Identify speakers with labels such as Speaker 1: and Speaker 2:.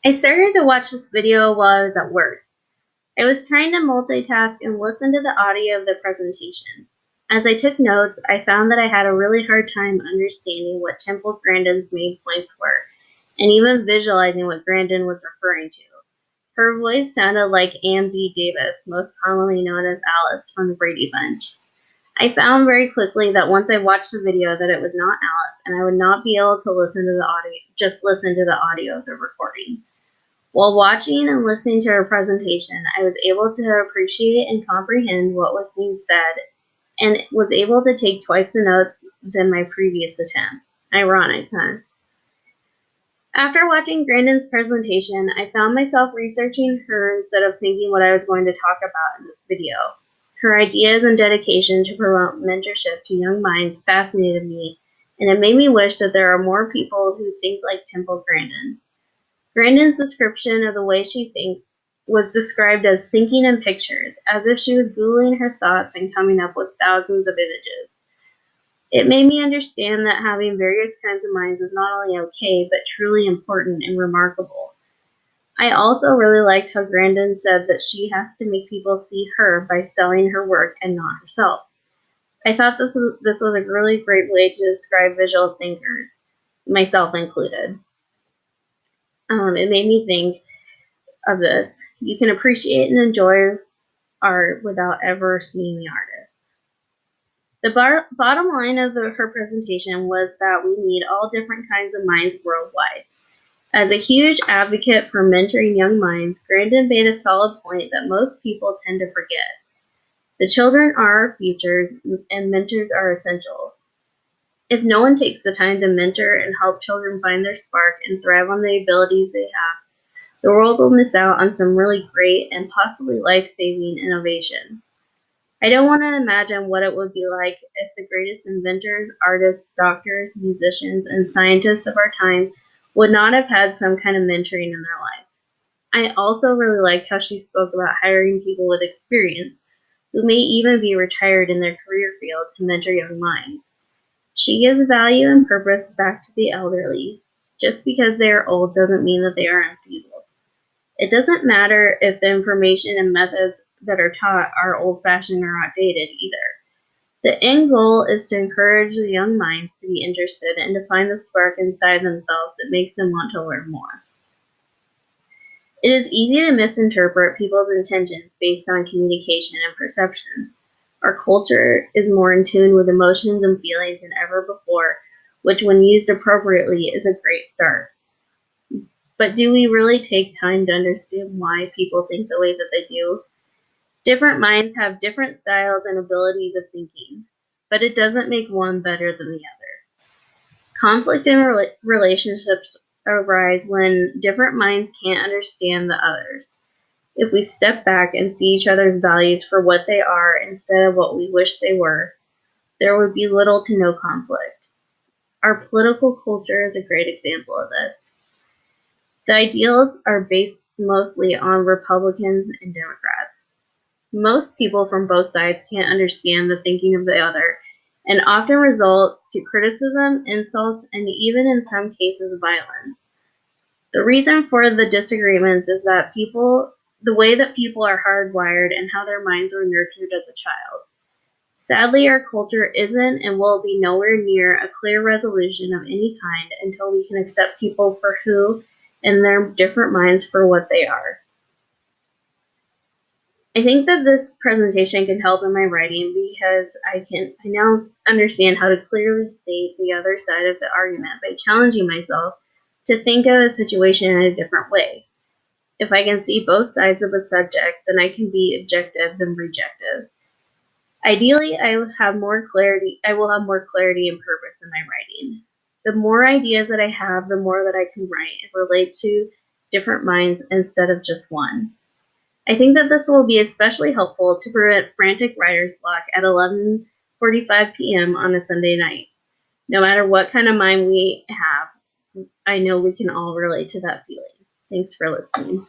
Speaker 1: I started to watch this video while I was at work. I was trying to multitask and listen to the audio of the presentation. As I took notes, I found that I had a really hard time understanding what Temple Grandin's main points were, and even visualizing what Grandin was referring to. Her voice sounded like Ann B. Davis, most commonly known as Alice from the Brady Bunch. I found very quickly that once I watched the video that it was not Alice, and I would not be able to listen to the audio, just listen to the audio of the recording. While watching and listening to her presentation, I was able to appreciate and comprehend what was being said and was able to take twice the notes than my previous attempt. Ironic, huh? After watching Grandin's presentation, I found myself researching her instead of thinking what I was going to talk about in this video. Her ideas and dedication to promote mentorship to young minds fascinated me, and it made me wish that there are more people who think like Temple Grandin. Grandin's description of the way she thinks was described as thinking in pictures, as if she was Googling her thoughts and coming up with thousands of images. It made me understand that having various kinds of minds is not only okay, but truly important and remarkable. I also really liked how Grandin said that she has to make people see her by selling her work and not herself. I thought this was a really great way to describe visual thinkers, myself included. It made me think of this. You can appreciate and enjoy art without ever seeing the artist. The bottom line of her presentation was that we need all different kinds of minds worldwide. As a huge advocate for mentoring young minds, Grandin made a solid point that most people tend to forget. The children are our futures, and mentors are essential. If no one takes the time to mentor and help children find their spark and thrive on the abilities they have, the world will miss out on some really great and possibly life-saving innovations. I don't want to imagine what it would be like if the greatest inventors, artists, doctors, musicians, and scientists of our time would not have had some kind of mentoring in their life. I also really liked how she spoke about hiring people with experience, who may even be retired in their career field, to mentor young minds. She gives value and purpose back to the elderly. Just because they are old doesn't mean that they are enfeebled. It doesn't matter if the information and methods that are taught are old-fashioned or outdated either. The end goal is to encourage the young minds to be interested and to find the spark inside themselves that makes them want to learn more. It is easy to misinterpret people's intentions based on communication and perception. Our culture is more in tune with emotions and feelings than ever before, which when used appropriately is a great start. But do we really take time to understand why people think the way that they do? Different minds have different styles and abilities of thinking, but it doesn't make one better than the other. Conflict in relationships arise when different minds can't understand the others. If we step back and see each other's values for what they are instead of what we wish they were, there would be little to no conflict. Our political culture is a great example of this. The ideals are based mostly on Republicans and Democrats. Most people from both sides can't understand the thinking of the other, and often result to criticism, insults, and even in some cases violence. The reason for the disagreements is that the way that people are hardwired and how their minds were nurtured as a child. Sadly, our culture isn't and will be nowhere near a clear resolution of any kind until we can accept people for who and their different minds for what they are. I think that this presentation can help in my writing because I now understand how to clearly state the other side of the argument by challenging myself to think of a situation in a different way. If I can see both sides of a subject, then I can be objective than rejective. Ideally, I will have more clarity and purpose in my writing. The more ideas that I have, the more that I can write and relate to different minds instead of just one. I think that this will be especially helpful to prevent frantic writer's block at 11:45 p.m. on a Sunday night. No matter what kind of mind we have, I know we can all relate to that feeling. Thanks for listening.